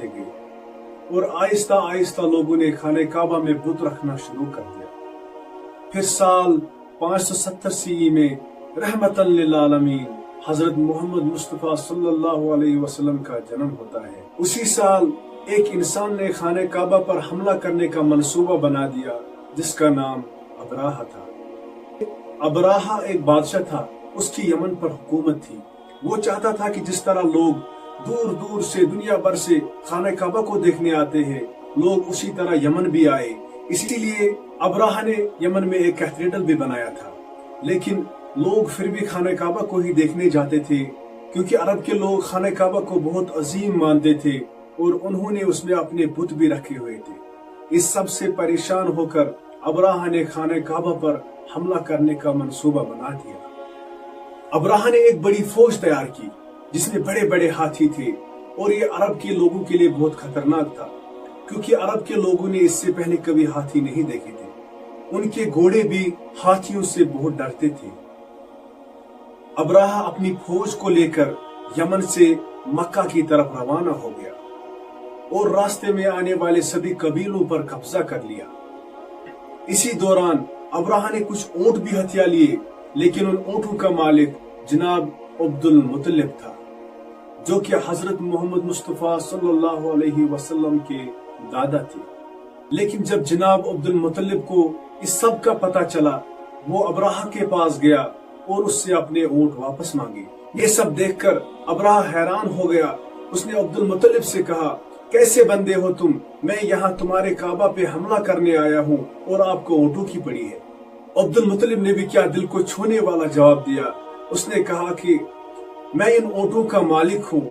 गए और आहिस्ता आहिस्ता लोगों ने खाने काबा में बुत रखना शुरू कर दिया। फिर साल 570 सी में रहमतन लिल आलमीन हजरत मोहम्मद मुस्तफा सल्लल्लाहु अलैहि वसल्लम का जन्म होता है। उसी साल एक इंसान ने खाने काबा पर हमला करने का मंसूबा बना दिया जिसका नाम अबराहा था। अबराहा एक बादशाह था, उसकी यमन पर हुकूमत थी। वो चाहता था कि जिस तरह लोग दूर दूर से दुनिया भर से खाने काबा को देखने आते हैं, लोग उसी तरह यमन भी आए। इसीलिए अबराहा ने यमन में एक कैथेड्रल भी बनाया था। लेकिन लोग फिर भी खाने काबा को ही देखने जाते थे क्योंकि अरब के लोग खाने काबा को बहुत अजीम मानते थे और उन्होंने उसमें अपने बुत भी रखे हुए थे। इस सब से परेशान होकर अबराहा ने खाने काबा पर हमला करने का मंसूबा बना दिया। अबराहा ने एक बड़ी फौज तैयार की जिसमें बड़े बड़े हाथी थे और ये अरब के लोगों के लिए बहुत खतरनाक था क्योंकि अरब के लोगों ने इससे पहले कभी हाथी नहीं देखे थे। उनके घोड़े भी हाथियों से बहुत डरते थे। अबराहा अपनी फौज को लेकर यमन से मक्का की तरफ रवाना हो गया और रास्ते में आने वाले सभी कबीलों पर कब्जा कर लिया। इसी दौरान अबराहा ने कुछ ऊंट भी हथिया लिए, लेकिन उन ऊंटों का मालिक जनाब अब्दुल मुतल्लिब था जो कि हजरत मोहम्मद मुस्तफा सल्लल्लाहु अलैहि वसल्लम के दादा थे। लेकिन जब जनाब अब्दुल मुतल्लिब को इस सब का पता चला, वो अबराहा के पास गया और उससे अपने ऊंट वापस मांगे। ये सब देखकर अबराहा हैरान हो गया। उसने अब्दुल मुतल्लिब से कहा, कैसे बंदे हो तुम? मैं यहाँ तुम्हारे काबा पे हमला करने आया हूँ और आपको ऊँटों की पड़ी है। अब्दुल मुतल्लिब ने भी क्या दिल को छूने वाला जवाब दिया। उसने कहा कि मैं इन ऊँटों का मालिक हूँ